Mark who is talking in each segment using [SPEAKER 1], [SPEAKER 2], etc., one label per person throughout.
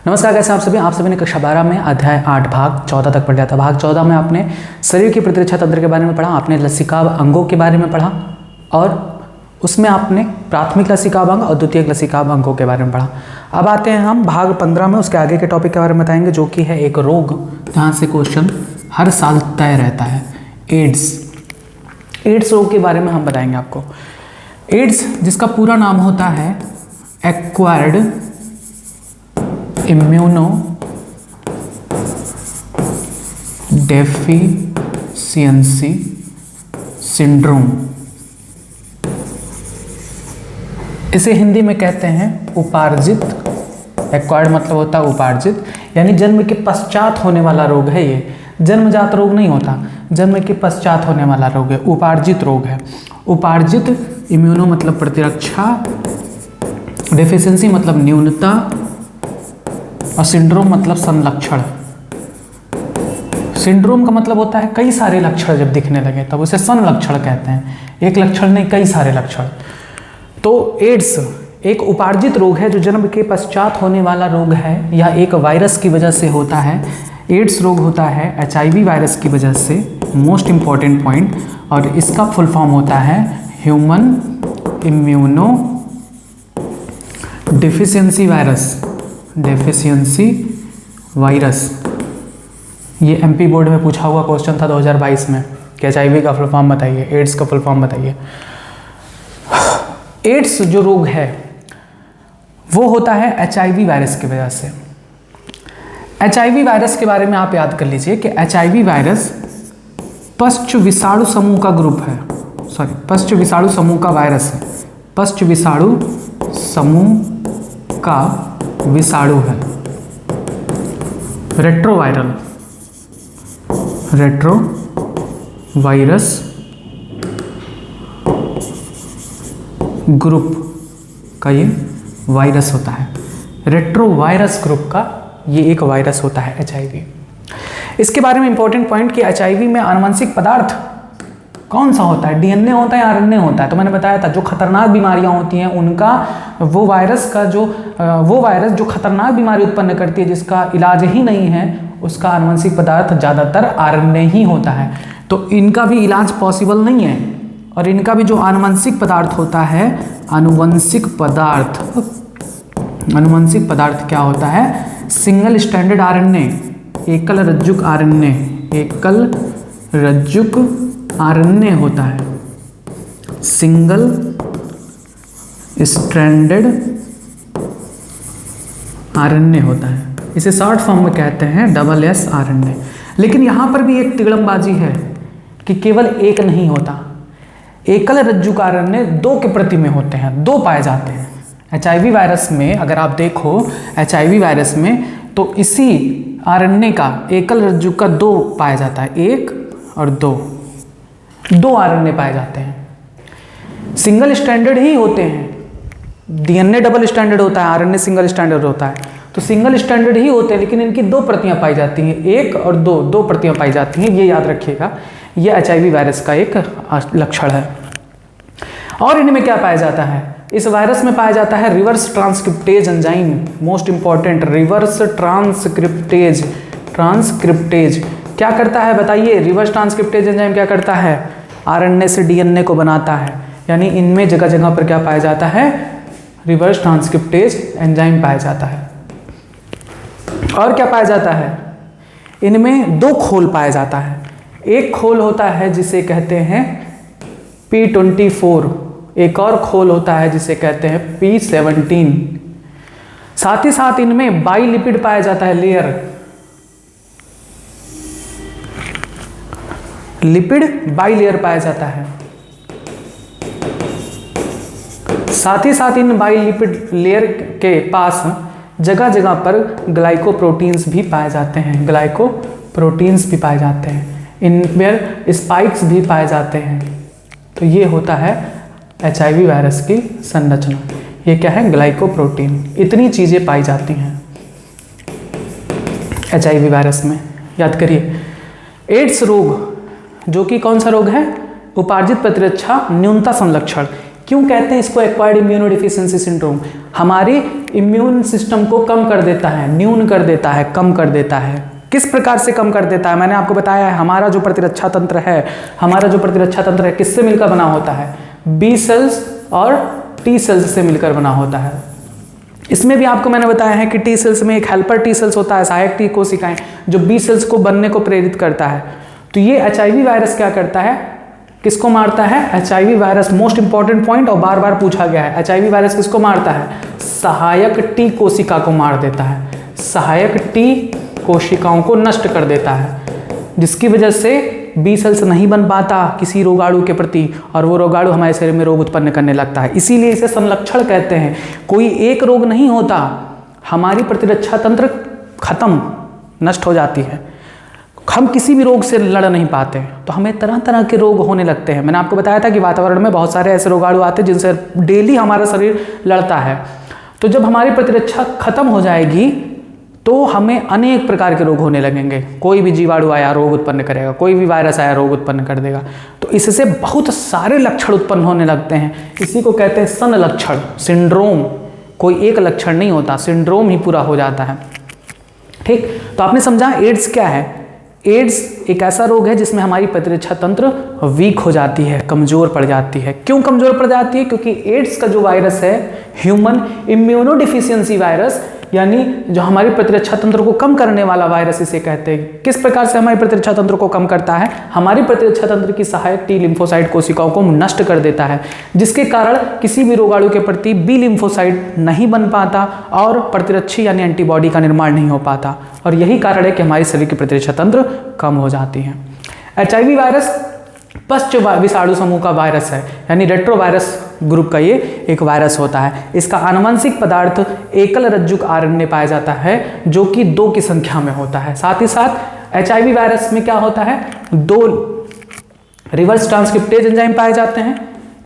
[SPEAKER 1] नमस्कार, कैसे आप सभी ने कक्षा 12 में अध्याय 8 भाग 14 तक पढ़ लिया था। भाग 14 में आपने शरीर की प्रतिरक्षा तंत्र के बारे में पढ़ा, आपने लसिकाव अंगों के बारे में पढ़ा और उसमें आपने प्राथमिक लसिकाव अंग और द्वितीयक लसिकाव अंगों के बारे में पढ़ा। अब आते हैं हम भाग 15 में, उसके आगे के टॉपिक के बारे में बताएंगे, जो कि है एक रोग जहाँ से क्वेश्चन हर साल तय रहता है, एड्स रोग के बारे में हम बताएंगे आपको। एड्स जिसका पूरा नाम होता है एक्वायर्ड इम्यूनो डेफिशिएंसी सिंड्रोम, इसे हिंदी में कहते हैं उपार्जित। एक्वायर्ड मतलब होता है उपार्जित, यानी जन्म के पश्चात होने वाला रोग है। ये जन्मजात रोग नहीं होता, जन्म के पश्चात होने वाला रोग है, उपार्जित रोग है। उपार्जित, इम्यूनो मतलब प्रतिरक्षा, डेफिशिएंसी मतलब न्यूनता और सिंड्रोम मतलब संलक्षण। सिंड्रोम का मतलब होता है कई सारे लक्षण जब दिखने लगे तब उसे संलक्षण कहते हैं, एक लक्षण नहीं कई सारे लक्षण। तो एड्स एक उपार्जित रोग है जो जन्म के पश्चात होने वाला रोग है या एक वायरस की वजह से होता है। एड्स रोग होता है HIV वायरस की वजह से, मोस्ट इम्पॉर्टेंट पॉइंट, और इसका फुल फॉर्म होता है ह्यूमन इम्यूनो डेफिशिएंसी वायरस। ये MP बोर्ड में पूछा हुआ क्वेश्चन था 2022 में कि HIV का फुल फॉर्म बताइए, एड्स का फुल फॉर्म बताइए। एड्स जो रोग है वो होता है HIV वायरस की वजह से। HIV वायरस के बारे में आप याद कर लीजिए कि HIV वायरस पश्च विषाणु समूह का ग्रुप है, पश्च विषाणु समूह का वायरस है, पश्च विषाणु समूह का विषाणु है। रेट्रोवायरस ग्रुप का ये वायरस होता है। रेट्रोवायरस ग्रुप का ये एक वायरस होता है HIV। इसके बारे में इंपॉर्टेंट पॉइंट कि HIV में आनुवंशिक पदार्थ कौन सा होता है, DNA होता है या RNA होता है। तो मैंने बताया था जो खतरनाक बीमारियां होती हैं उनका वो वायरस जो खतरनाक बीमारी उत्पन्न करती है जिसका इलाज ही नहीं है, उसका आनुवंशिक पदार्थ ज़्यादातर RNA ही होता है। तो इनका भी इलाज पॉसिबल नहीं है। और इनका भी जो आनुवंशिक पदार्थ होता है, आनुवंशिक पदार्थ क्या होता है, सिंगल स्टैंडर्ड RNA, एकल रज्जुक RNA होता है, सिंगल स्ट्रैंडेड RNA होता है। इसे शॉर्ट फॉर्म में कहते हैं SS RNA। लेकिन यहाँ पर भी एक तिगड़मबाजी है कि केवल एक नहीं होता, एकल रज्जुक RNA 2 के प्रति में होते हैं, 2 पाए जाते हैं। HIV वायरस में अगर आप देखो, HIV वायरस में तो इसी RNA का एकल रज्जुक का 2 पाया जाता है, 1 और 2 RNA पाए जाते हैं। सिंगल स्टैंडर्ड ही होते हैं, DNA डबल स्टैंडर्ड होता है, RNA सिंगल स्टैंडर्ड होता है। तो सिंगल स्टैंडर्ड ही होते हैं लेकिन इनकी 2 प्रतियां पाई जाती हैं, 1 और 2 प्रतियां पाई जाती हैं। ये याद रखिएगा, ये HIV वायरस का एक लक्षण है। और इनमें क्या पाया जाता है, इस वायरस में पाया जाता है reverse transcriptase enzyme, most important, reverse transcriptase क्या करता है बताइए। रिवर्स ट्रांसक्रिप्टेज एंजाइम क्या करता है, RNA से DNA को बनाता है, यानी इनमें जगह जगह पर क्या पाया जाता है, रिवर्स ट्रांसक्रिप्टेज एंजाइम पाया जाता है। और क्या पाया जाता है, इनमें 2 खोल पाया जाता है। एक खोल होता है जिसे कहते हैं P24, एक और खोल होता है जिसे कहते हैं P17। साथ ही साथ इनमें बाइलिपिड पाया जाता है, लिपिड बाइलेयर पाया जाता है। साथ ही साथ इन बाइलिपिड लेयर के पास जगह जगह पर ग्लाइकोप्रोटीन्स भी पाए जाते हैं, इनमें स्पाइक्स भी पाए जाते हैं। तो ये होता है HIV वायरस की संरचना। ये क्या है, ग्लाइकोप्रोटीन, इतनी चीज़ें पाई जाती हैं HIV वायरस में, याद करिए। एड्स रोग जो कि कौन सा रोग है, उपार्जित प्रतिरक्षा न्यूनता संलक्षण। क्यों कहते हैं इसको एक्वायर्ड इम्यूनोडेफिशिएंसी सिंड्रोम? हमारे इम्यून सिस्टम को कम कर देता है, न्यून कर देता है, कम कर देता है। किस प्रकार से कम कर देता है? मैंने आपको बताया है हमारा जो प्रतिरक्षा तंत्र है किससे मिलकर बना होता है? बी सेल्स और टी सेल्स से मिलकर बना होता है। इसमें भी आपको मैंने बताया है कि टी सेल्स में एक हेल्पर टी सेल्स होता है, सहायक टी कोशिकाएं, जो बी सेल्स को बनने को प्रेरित करता है। तो ये HIV वायरस क्या करता है, किसको मारता है? HIV virus, most important point और बार बार पूछा गया है। HIV वायरस किसको मारता है? सहायक टी कोशिका को मार देता है, सहायक टी कोशिकाओं को नष्ट कर देता है, जिसकी वजह से बी सेल्स नहीं बन पाता किसी रोगाणु के प्रति और वो रोगाणु हमारे शरीर में रोग उत्पन्न करने लगता है। इसीलिए इसे संलक्षण कहते हैं। कोई एक रोग नहीं होता, हमारी प्रतिरक्षा तंत्र खत्म, नष्ट हो जाती है, हम किसी भी रोग से लड़ नहीं पाते, तो हमें तरह तरह के रोग होने लगते हैं। मैंने आपको बताया था कि वातावरण में बहुत सारे ऐसे रोगाणु आते हैं जिनसे डेली हमारा शरीर लड़ता है। तो जब हमारी प्रतिरक्षा खत्म हो जाएगी तो हमें अनेक प्रकार के रोग होने लगेंगे। कोई भी जीवाणु आया रोग उत्पन्न करेगा, कोई भी वायरस आया रोग उत्पन्न कर देगा। तो इससे बहुत सारे लक्षण उत्पन्न होने लगते हैं। इसी को कहते हैं संलक्षण सिंड्रोम। कोई एक लक्षण नहीं होता, सिंड्रोम ही पूरा हो जाता है। ठीक, तो आपने समझा एड्स क्या है? एड्स एक ऐसा रोग है जिसमें हमारी प्रतिरक्षा तंत्र वीक हो जाती है, कमजोर पड़ जाती है। क्यों कमजोर पड़ जाती है? क्योंकि एड्स का जो वायरस है, ह्यूमन इम्यूनोडेफिशिएंसी वायरस, यानी जो हमारी प्रतिरक्षा तंत्र को कम करने वाला वायरस इसे कहते हैं। किस प्रकार से हमारी प्रतिरक्षा तंत्र को कम करता है? हमारी प्रतिरक्षा तंत्र की सहायक टी लिम्फोसाइट कोशिकाओं को नष्ट कर देता है, जिसके कारण किसी भी रोगाणु के प्रति बी लिम्फोसाइट नहीं बन पाता और प्रतिरक्षी यानी एंटीबॉडी का निर्माण नहीं हो पाता। और यही कारण है कि हमारे शरीर की प्रतिरक्षा तंत्र कम हो जाती है। HIV वायरस पश्च विषाणु समूह का वायरस है, यानी रेट्रोवायरस ग्रुप का ये एक वायरस होता है। इसका आनुवंशिक पदार्थ एकल रज्जुक RNA पाया जाता है, जो कि 2 की संख्या में होता है। साथ ही साथ HIV वायरस में क्या होता है? 2 रिवर्स ट्रांसक्रिप्टेज एंजाइम पाए जाते हैं।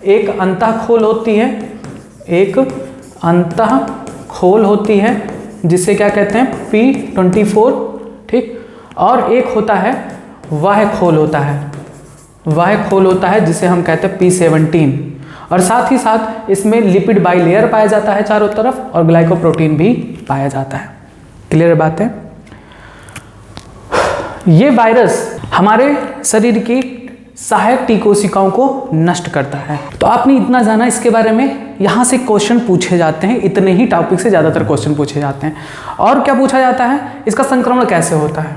[SPEAKER 1] एक अंतःखोल होती है, एक अंतःखोल होती है जिसे क्या कहते हैं? P24, ठीक। और एक होता है वाह्य खोल होता है, वाह्य खोल होता है जिसे हम कहते हैं P17। और साथ ही साथ इसमें लिपिड बाइलेयर पाया जाता है चारों तरफ और ग्लाइकोप्रोटीन भी पाया जाता है। क्लियर बात है? ये वायरस हमारे शरीर की सहायक टी कोशिकाओं को नष्ट करता है। तो आपने इतना जाना इसके बारे में। यहाँ से क्वेश्चन पूछे जाते हैं, इतने ही टॉपिक से ज़्यादातर क्वेश्चन पूछे जाते हैं। और क्या पूछा जाता है? इसका संक्रमण कैसे होता है,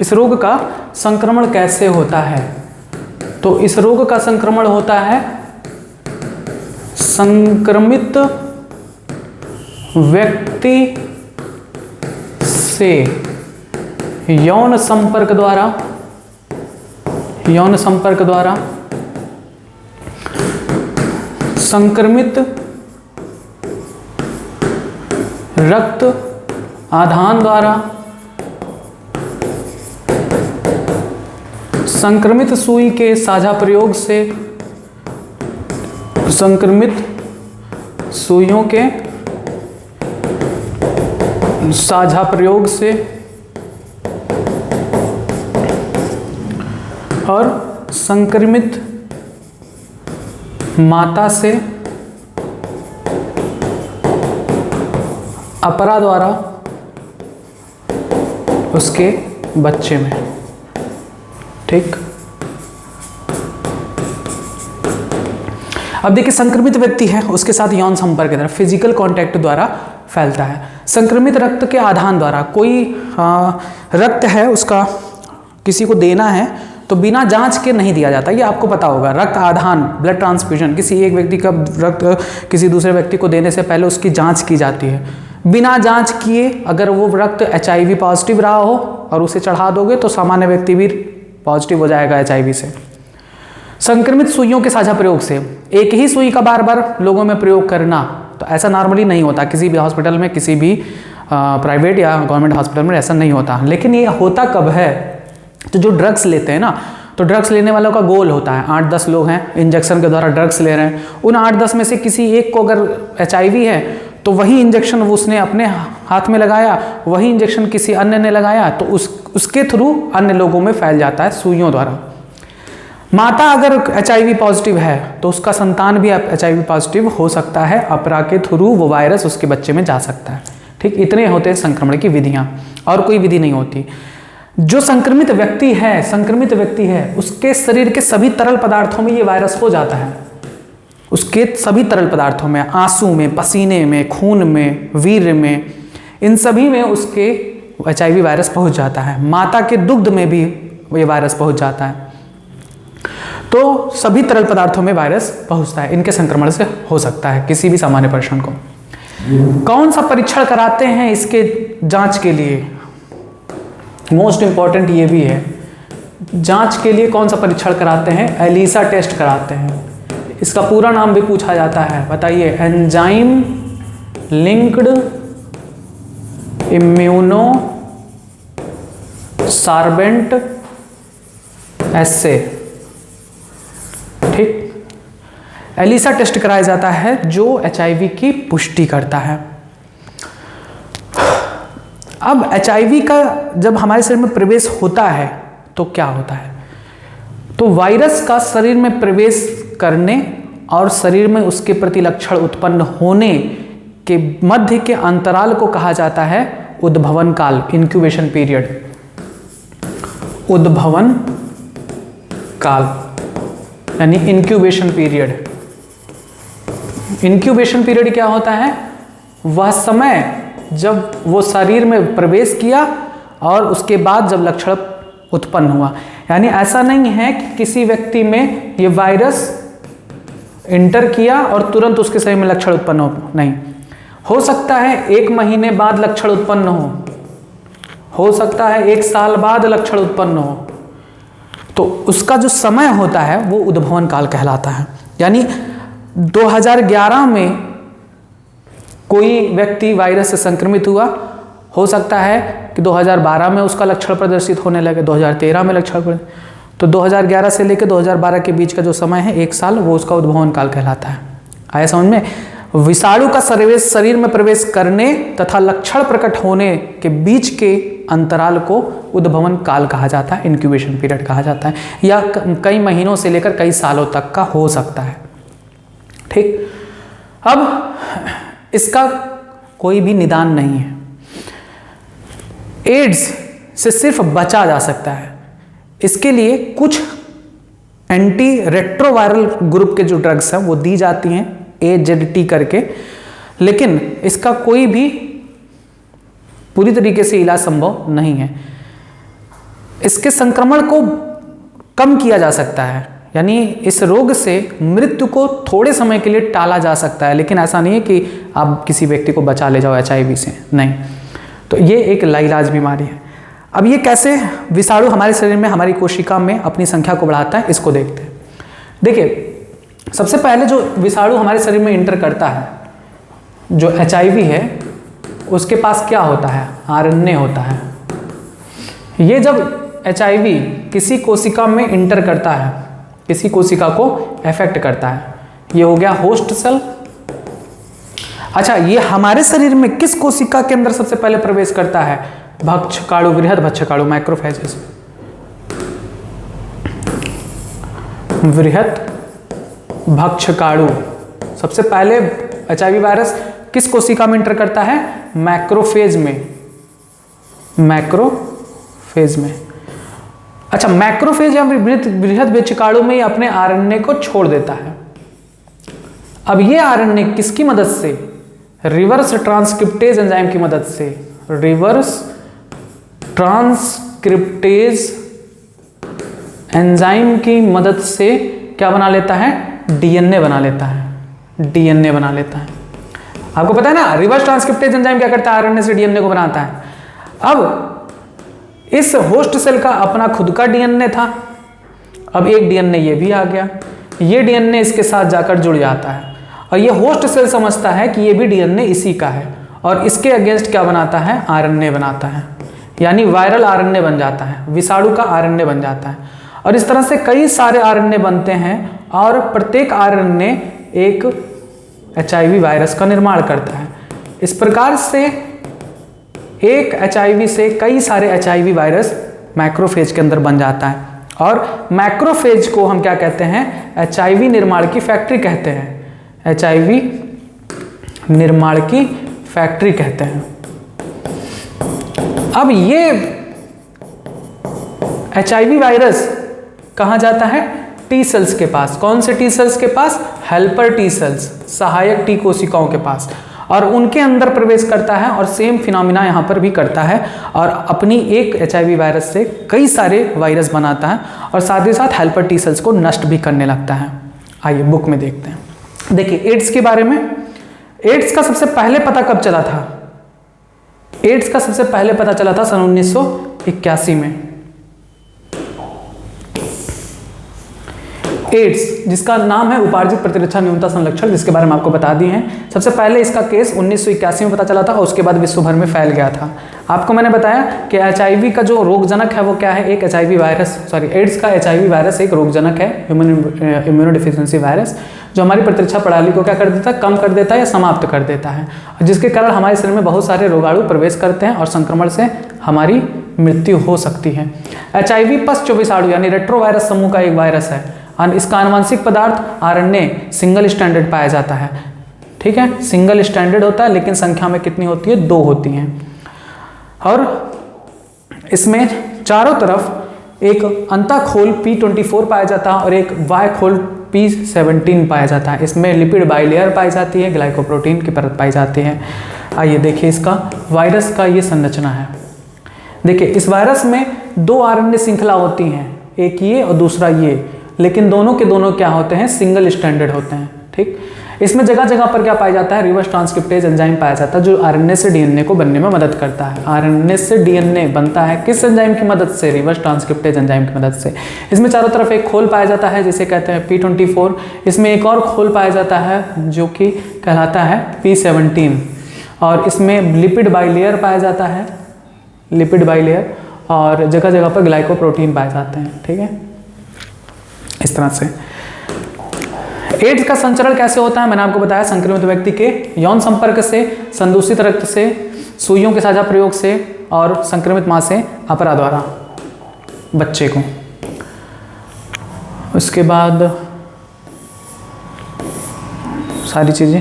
[SPEAKER 1] इस रोग का संक्रमण कैसे होता है? तो इस रोग का संक्रमण होता है संक्रमित व्यक्ति से यौन संपर्क द्वारा, यौन संपर्क द्वारा, संक्रमित रक्त आधान द्वारा, संक्रमित सुई के साझा प्रयोग से, संक्रमित सुइयों के साझा प्रयोग से और संक्रमित माता से अपरा द्वारा उसके बच्चे में। ठीक, अब देखिए संक्रमित व्यक्ति है, उसके साथ यौन संपर्क के द्वारा, फिजिकल कांटेक्ट द्वारा फैलता है। संक्रमित रक्त के आधान द्वारा, कोई रक्त है उसका किसी को देना है तो बिना जांच के नहीं दिया जाता, ये आपको पता होगा। रक्त आधान, ब्लड ट्रांसफ्यूजन, किसी एक व्यक्ति का रक्त किसी दूसरे व्यक्ति को देने से पहले उसकी जांच की जाती है। बिना जांच किए अगर वो रक्त HIV पॉजिटिव रहा हो और उसे चढ़ा दोगे तो सामान्य व्यक्ति भी पॉजिटिव हो जाएगा HIV से। संक्रमित सुइयों के साझा प्रयोग से, एक ही सुई का बार बार लोगों में प्रयोग करना, तो ऐसा नॉर्मली नहीं होता किसी भी हॉस्पिटल में, किसी भी प्राइवेट या गवर्नमेंट हॉस्पिटल में ऐसा नहीं होता। लेकिन ये होता कब है? तो जो ड्रग्स लेते हैं ना, तो ड्रग्स लेने वालों का गोल होता है, 8-10 लोग हैं इंजेक्शन के द्वारा ड्रग्स ले रहे हैं, उन 8-10 में से किसी एक को अगर HIV है तो वही इंजेक्शन उसने अपने हाथ में लगाया, वही इंजेक्शन किसी अन्य ने लगाया, तो उसके थ्रू अन्य लोगों में फैल जाता है सुइयों द्वारा। माता अगर HIV पॉजिटिव है तो उसका संतान भी HIV पॉजिटिव हो सकता है, अपरा के थ्रू वो वायरस उसके बच्चे में जा सकता है। ठीक, इतने होते हैं संक्रमण की विधियां, और कोई विधि नहीं होती। जो संक्रमित व्यक्ति है उसके शरीर के सभी तरल पदार्थों में ये वायरस हो जाता है, उसके सभी तरल पदार्थों में, आंसू में, पसीने में, खून में, वीर्य में, इन सभी में उसके HIV वायरस पहुंच जाता है। माता के दुग्ध में भी ये वायरस पहुंच जाता है। तो सभी तरल पदार्थों में वायरस पहुंचता है, इनके संक्रमण से हो सकता है किसी भी सामान्य पर्सन को। कौन सा परीक्षण कराते हैं इसके जांच के लिए? मोस्ट इंपॉर्टेंट ये भी है, जांच के लिए कौन सा परीक्षण कराते हैं? एलिसा टेस्ट कराते हैं। इसका पूरा नाम भी पूछा जाता है, बताइए। एंजाइम लिंक्ड इम्यूनो सार्बेंट एस्से। ठीक, एलिसा टेस्ट कराया जाता है जो HIV की पुष्टि करता है। अब HIV का जब हमारे शरीर में प्रवेश होता है तो क्या होता है? तो वायरस का शरीर में प्रवेश करने और शरीर में उसके प्रति लक्षण उत्पन्न होने के मध्य के अंतराल को कहा जाता है उद्भवन काल, इंक्यूबेशन पीरियड। उद्भवन काल यानी इंक्यूबेशन पीरियड। इंक्यूबेशन पीरियड क्या होता है? वह समय जब वो शरीर में प्रवेश किया और उसके बाद जब लक्षण उत्पन्न हुआ। यानी ऐसा नहीं है कि किसी व्यक्ति में ये वायरस इंटर किया और तुरंत उसके शरीर में लक्षण उत्पन्न हो, नहीं। हो सकता है 1 महीने बाद लक्षण उत्पन्न हो सकता है 1 साल बाद लक्षण उत्पन्न हो। तो उसका जो समय होता है वो उद्भवन काल कहलाता है। यानी 2011 में कोई व्यक्ति वायरस से संक्रमित हुआ, हो सकता है कि 2012 में उसका लक्षण प्रदर्शित होने लगे, 2013 में लक्षण, तो 2011 से लेकर 2012 के बीच का जो समय है 1 साल, वो उसका उद्भवन काल कहलाता है। आया समझ में? विषाणु का शरीर में प्रवेश करने तथा लक्षण प्रकट होने के बीच के अंतराल को उद्भवन काल कहा जाता है, इंक्यूबेशन पीरियड कहा जाता है, या कई महीनों से लेकर कई सालों तक का हो सकता है। ठीक, अब इसका कोई भी निदान नहीं है। एड्स से सिर्फ बचा जा सकता है। इसके लिए कुछ एंटी रेट्रोवायरल ग्रुप के जो ड्रग्स हैं वो दी जाती हैं, AZT करके, लेकिन इसका कोई भी पूरी तरीके से इलाज संभव नहीं है। इसके संक्रमण को कम किया जा सकता है, यानी इस रोग से मृत्यु को थोड़े समय के लिए टाला जा सकता है, लेकिन ऐसा नहीं है कि आप किसी व्यक्ति को बचा ले जाओ HIV से, नहीं। तो ये एक लाइलाज बीमारी है। अब ये कैसे विषाणु हमारे शरीर में, हमारी कोशिका में अपनी संख्या को बढ़ाता है, इसको देखते हैं। देखिए, सबसे पहले जो विषाणु हमारे शरीर में इंटर करता है, जो HIV है, उसके पास क्या होता है? RNA होता है। ये जब HIV किसी कोशिका में इंटर करता है, किसी कोशिका को अफेक्ट करता है, ये हो गया होस्ट सेल। अच्छा, ये हमारे शरीर में किस कोशिका के अंदर सबसे पहले प्रवेश करता है? भक्षकाणु, वृहद भक्षकाणु, मैक्रोफेजेस। वृहद भक्षकाणु सबसे पहले HIV वायरस किस कोशिका में इंटर करता है? मैक्रोफेज में, मैक्रोफेज में। अच्छा, मैक्रोफेज या वृहद भक्षकाणु में अपने RNA को छोड़ देता है। अब ये RNA किसकी मदद से? रिवर्स ट्रांसक्रिप्टेज एंजाइम की मदद से, रिवर्स ट्रांसक्रिप्टेज एंजाइम की मदद से क्या बना लेता है? DNA बना लेता है, DNA बना लेता है। आपको पता है ना, रिवर्स ट्रांसक्रिप्टेज एंजाइम क्या करता है? RNA से DNA को बनाता है। अब इस होस्ट सेल का अपना खुद का DNA था, अब एक DNA ये भी आ गया, ये DNA इसके साथ जाकर जुड़ जाता है और ये होस्ट सेल समझता है कि ये भी DNA इसी का है और इसके अगेंस्ट क्या बनाता है? RNA बनाता है, यानी वायरल RNA बन जाता है, विषाणु का RNA बन जाता है। और इस तरह से कई सारे RNA बनते हैं और प्रत्येक RNA एक HIV वायरस का निर्माण करता है। इस प्रकार से एक HIV से कई सारे HIV वायरस मैक्रोफेज के अंदर बन जाता है और मैक्रोफेज को हम क्या कहते हैं, एचआईवी निर्माण की फैक्ट्री कहते हैं, एचआईवी निर्माण की फैक्ट्री कहते हैं। अब ये एचआईवी वायरस कहाँ जाता है, टी सेल्स के पास। कौन से टी सेल्स के पास, हेल्पर टी सेल्स, सहायक टी कोशिकाओं के पास, और उनके अंदर प्रवेश करता है और सेम फिनोमिना यहाँ पर भी करता है और अपनी एक एचआईवी वायरस से कई सारे वायरस बनाता है और साथ ही साथ हेल्पर टी सेल्स को नष्ट भी करने लगता है। आइए बुक में देखते हैं। देखिए एड्स के बारे में, एड्स का सबसे पहले पता कब चला था, एड्स का सबसे पहले पता चला था सन 1981 में। एड्स जिसका नाम है उपार्जित प्रतिरक्षा न्यूनता संलक्षण, जिसके बारे में आपको बता दिए हैं। सबसे पहले इसका केस 1981 में पता चला था और उसके बाद विश्व भर में फैल गया था। आपको मैंने बताया कि एचआईवी का जो रोगजनक है वो क्या है, एक एचआईवी वायरस, सॉरी एड्स का एचआईवी वायरस एक रोगजनक है, ह्यूमन इम्यूनोडेफिशिएंसी वायरस, जो हमारी प्रतिरक्षा प्रणाली को क्या कर देता है, कम कर देता है या समाप्त कर देता है, जिसके कारण हमारे शरीर में बहुत सारे रोगाणु प्रवेश करते हैं और संक्रमण से हमारी मृत्यु हो सकती है। एचआईवी पश्च विषाणु यानी रेट्रोवायरस समूह का एक वायरस है। इसका आनुवंशिक पदार्थ आरएनए सिंगल स्टैंडर्ड पाया जाता है। ठीक है, सिंगल स्टैंडर्ड होता है लेकिन संख्या में कितनी होती है, 2 होती हैं। और इसमें चारों तरफ एक अंतःखोल P24 पाया जाता है और एक बाह्यखोल P17 पाया जाता है। इसमें लिपिड बाइलेयर पाई जाती है, ग्लाइकोप्रोटीन की परत पाई जाती है। आइए देखिए इसका वायरस का ये संरचना है। देखिए इस वायरस में 2 आरएनए श्रृंखला होती हैं, एक ये और दूसरा ये, लेकिन दोनों के दोनों क्या होते हैं, सिंगल स्टैंडर्ड होते हैं। ठीक, इसमें जगह जगह पर क्या पाया जाता है, रिवर्स ट्रांसक्रिप्टेज एंजाइम पाया जाता है जो आरएनए से डीएनए को बनने में मदद करता है। आरएनए से डीएनए बनता है किस एंजाइम की मदद से, रिवर्स ट्रांसक्रिप्टेज एंजाइम की मदद से। इसमें चारों तरफ एक खोल पाया जाता है जिसे कहते हैं P24। इसमें एक और खोल पाया जाता है जो कि कहलाता है P17 और इसमें लिपिड बाइलेयर पाया जाता है, लिपिड बाइलेयर, और जगह जगह पर ग्लाइकोप्रोटीन पाए जाते हैं। ठीक है, इस तरह से। एड्स का संचरण कैसे होता है, मैंने आपको बताया, संक्रमित व्यक्ति के यौन संपर्क से, संदूषित रक्त से, सुइयों के साझा प्रयोग से और संक्रमित मां से अपरा द्वारा बच्चे को। उसके बाद सारी चीजें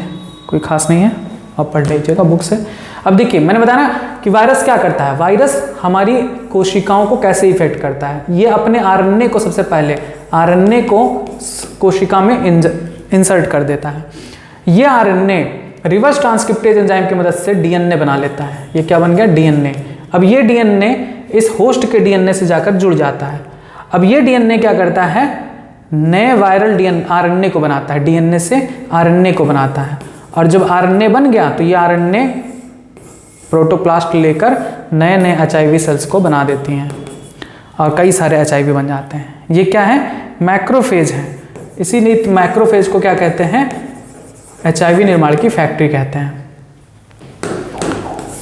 [SPEAKER 1] कोई खास नहीं है, आप पढ़ लीजिएगा बुक से। अब देखिए मैंने बताया ना कि वायरस क्या करता है, वायरस हमारी कोशिकाओं को कैसे इफेक्ट करता है। ये अपने आरएनए को सबसे पहले आरएनए को कोशिका में इंसर्ट कर देता है। ये आरएनए रिवर्स ट्रांसक्रिप्टेज एंजाइम की मदद से डीएनए बना लेता है। ये क्या बन गया, डीएनए। अब ये डीएनए इस होस्ट के डीएनए से जाकर जुड़ जाता है। अब ये डीएनए क्या करता है, नए वायरल डीएनए आरएनए को बनाता है, डीएनए से आरएनए को बनाता है। और जब आरएनए बन गया तो ये आरएनए प्रोटोप्लास्ट लेकर नए नए एचआईवी सेल्स को बना देती हैं और कई सारे एचआईवी बन जाते हैं। ये क्या है, मैक्रोफेज है। इसीलिए मैक्रोफेज को क्या कहते हैं, एचआईवी निर्माण की फैक्ट्री कहते हैं।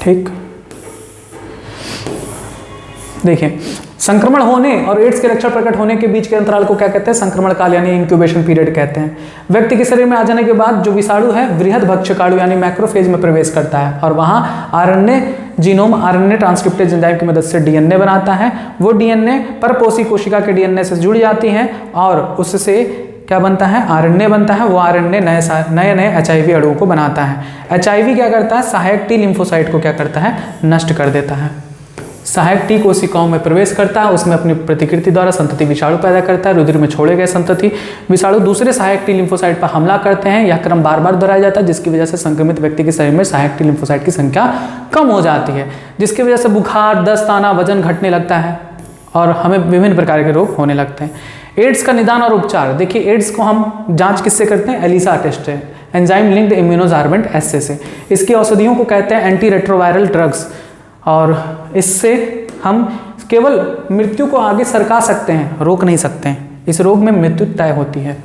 [SPEAKER 1] ठीक, देखिए संक्रमण होने और एड्स के लक्षण प्रकट होने के बीच के अंतराल को क्या कहते हैं, संक्रमण काल यानी इंक्यूबेशन पीरियड कहते हैं। व्यक्ति के शरीर में आ जाने के बाद जो विषाणु है बृहद भक्षकाणु यानी मैक्रोफेज में प्रवेश करता है और वहां RNA genome RNA transcriptase enzyme की मदद से डीएनए बनाता है। वो डीएनए परपोषी कोशिका के डीएनए से जुड़ जाती हैं और उससे क्या बनता है, आरएनए बनता है। वो आरएनए नए नए एचआईवी अणुओं को बनाता है। एचआईवी क्या करता है, सहायक टी लिम्फोसाइट को क्या करता है, नष्ट कर देता है। सहायक टी कोशिकाओं में प्रवेश करता है, उसमें अपनी प्रतिकृति द्वारा संतति विषाणु पैदा करता है। रुधिर में छोड़े गए संतति विषाणु दूसरे सहायक टी लिम्फोसाइट पर हमला करते हैं। यह क्रम बार बार दोहराया जाता है जिसकी वजह से संक्रमित व्यक्ति के शरीर में सहायक टी लिम्फोसाइट की संख्या कम हो जाती है, जिसकी वजह से बुखार, दस्त आना, वजन घटने लगता है और हमें विभिन्न प्रकार के रोग होने लगते हैं। एड्स का निदान और उपचार, देखिए एड्स को हम जांच किससे करते हैं, एलिसा टेस्ट है, एंजाइम लिंक्ड इम्यूनोसार्बेंट एस्से से। इसकी औषधियों को कहते हैं एंटी रेट्रोवायरल ड्रग्स और इससे हम केवल मृत्यु को आगे सरका सकते हैं, रोक नहीं सकते हैं। इस रोग में मृत्यु तय होती है।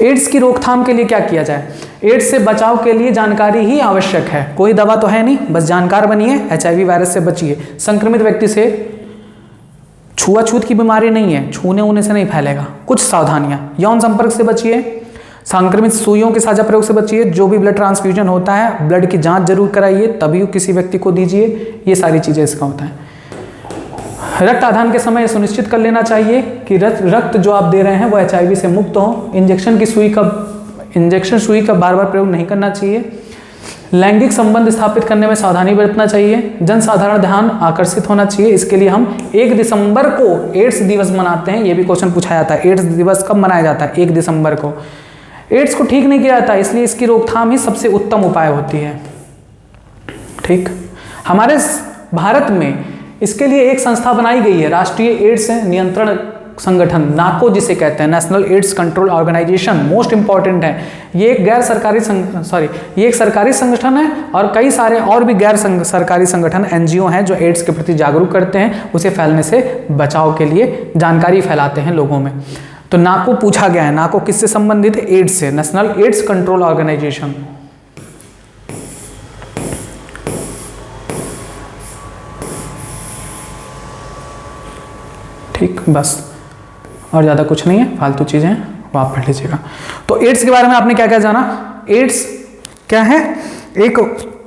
[SPEAKER 1] एड्स की रोकथाम के लिए क्या किया जाए, एड्स से बचाव के लिए जानकारी ही आवश्यक है, कोई दवा तो है नहीं, बस जानकार बनिए, एचआईवी वायरस से बचिए। संक्रमित व्यक्ति से छुआछूत की बीमारी नहीं है, छूने ऊने से नहीं फैलेगा। कुछ सावधानियां, यौन संपर्क से बचिए, संक्रमित सुइयों के साझा प्रयोग से बचिए, जो भी ब्लड ट्रांसफ्यूजन होता है ब्लड की जांच जरूर कराइए, तभी किसी व्यक्ति को दीजिए। ये सारी चीजें इसका होता है। रक्त आदान के समय सुनिश्चित कर लेना चाहिए कि रक्त जो आप दे रहे हैं वो HIV से मुक्त हो। इंजेक्शन सुई का बार बार प्रयोग नहीं करना चाहिए। लैंगिक संबंध स्थापित करने में सावधानी बरतना चाहिए। जनसाधारण ध्यान आकर्षित होना चाहिए। इसके लिए हम 1 दिसंबर को एड्स दिवस मनाते हैं। ये भी क्वेश्चन पूछा जाता है, एड्स दिवस कब मनाया जाता है? 1 दिसंबर को। एड्स को ठीक नहीं किया जाता, इसलिए इसकी रोकथाम ही सबसे उत्तम उपाय होती है। ठीक, हमारे भारत में इसके लिए एक संस्था बनाई गई है, राष्ट्रीय एड्स नियंत्रण संगठन, नाको जिसे कहते हैं, national AIDS control organisation. Most important है ये। एक गैर सरकारी ये एक सरकारी संगठन है और कई सारे और भी गैर सरकारी संगठन NGO हैं जो एड्स के प्रति जागरूक करते हैं, उसे फैलने से बचाव के लिए जानकारी फैलाते हैं लोगों में। तो नाको पूछा गया है, नाको किससे संबंधित है? एड्स से, नेशनल एड्स कंट्रोल ऑर्गेनाइजेशन। ठीक, बस और ज़्यादा कुछ नहीं है, फालतू चीज़ें हैं वो आप पढ़ लीजिएगा। तो एड्स के बारे में आपने क्या क्या जाना? एड्स क्या है? एक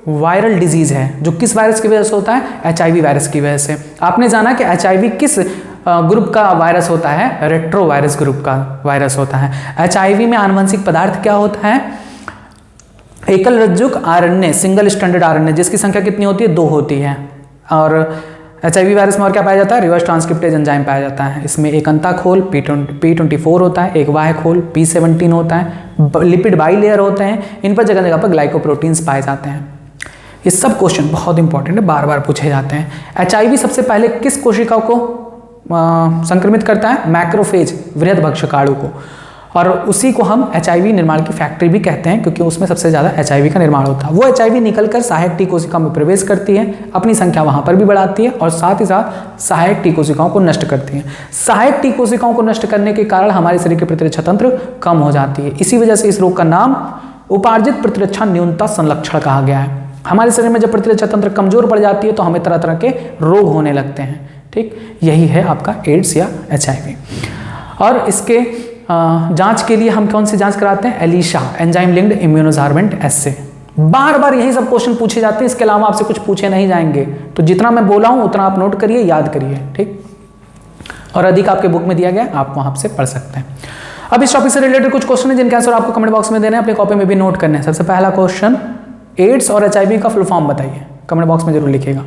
[SPEAKER 1] वायरल डिजीज है जो किस वायरस की वजह से होता है? HIV वायरस की वजह से। आपने जाना कि HIV किस ग्रुप का वायरस होता है? रेट्रो वायरस ग्रुप का वायरस होता है। HIV में आनुवंशिक पदार्थ क्या होता है? एकल रज्जुक RNA, सिंगल स्ट्रैंडेड RNA, जिसकी संख्या कितनी होती है? 2 होती है। और HIV वायरस में और क्या पाया जाता है? रिवर्स ट्रांसक्रिप्टेज एंजाइम पाया जाता है। इसमें एक अंताखोल P24 होता है, एक बाह्य खोल P17 होता है, लिपिड बाइलेयर होते हैं, इन पर जगह जगह पर ग्लाइकोप्रोटीन्स पाए जाते हैं। ये सब क्वेश्चन बहुत इंपॉर्टेंट है, बार बार पूछे जाते हैं। HIV सबसे पहले किस कोशिका को संक्रमित करता है? मैक्रोफेज, वृहद भक्षकाणु को। और उसी को हम HIV निर्माण की फैक्ट्री भी कहते हैं, क्योंकि उसमें सबसे ज़्यादा HIV का निर्माण होता है। वो HIV निकलकर सहायक टी कोशिका में प्रवेश करती है, अपनी संख्या वहाँ पर भी बढ़ाती है और साथ ही साथ सहायक टी कोशिकाओं को नष्ट करती है। सहायक टी कोशिकाओं को नष्ट करने के कारण हमारे शरीर की प्रतिरक्षा तंत्र कम हो जाती है। इसी वजह से इस रोग का नाम उपार्जित प्रतिरक्षा न्यूनता संलक्षण कहा गया है। हमारे शरीर में जब प्रतिरक्षा तंत्र कमजोर पड़ जाती है तो हमें तरह तरह के रोग होने लगते हैं। ठीक, यही है आपका एड्स या HIV। और इसके जांच के लिए हम कौन सी जांच कराते हैं? एलिशा, एंजाइम लिंक्ड इम्यूनोसार्वेंट एस्से। बार बार यही सब क्वेश्चन पूछे जाते हैं, इसके अलावा आपसे कुछ पूछे नहीं जाएंगे। तो जितना मैं बोला हूं उतना आप नोट करिए, याद करिए। ठीक, और अधिक आपके बुक में दिया गया, आप वहां से पढ़ सकते हैं। अब इस टॉपिक से रिलेटेड कुछ क्वेश्चन है जिनके आंसर आपको कमेंट बॉक्स में देने हैं, अपनी कॉपी में भी नोट करने हैं। सबसे पहला क्वेश्चन, एड्स और HIV का फुल फॉर्म बताइए, कमेंट बॉक्स में जरूर लिखिएगा।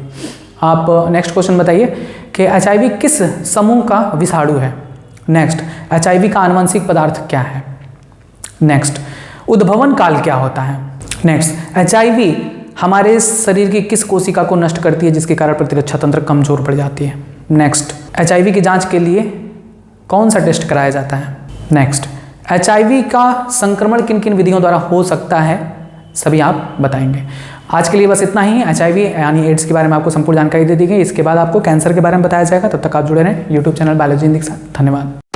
[SPEAKER 1] आप नेक्स्ट क्वेश्चन बताइए कि HIV किस समूह का विषाणु है? नेक्स्ट, HIV का आनुवंशिक पदार्थ क्या है? नेक्स्ट, उद्भवन काल क्या होता है? नेक्स्ट, HIV हमारे शरीर की किस कोशिका को नष्ट करती है जिसके कारण प्रतिरक्षा तंत्र कमजोर पड़ जाती है? नेक्स्ट, HIV की जांच के लिए कौन सा टेस्ट कराया जाता है? नेक्स्ट, HIV का संक्रमण किन किन विधियों द्वारा हो सकता है? सभी आप बताएंगे। आज के लिए बस इतना ही। HIV यानी एड्स के बारे में आपको संपूर्ण जानकारी दे दी गई। इसके बाद आपको कैंसर के बारे में बताया जाएगा। तब तक आप जुड़े रहें यूट्यूब चैनल बायोलॉजी के साथ। धन्यवाद।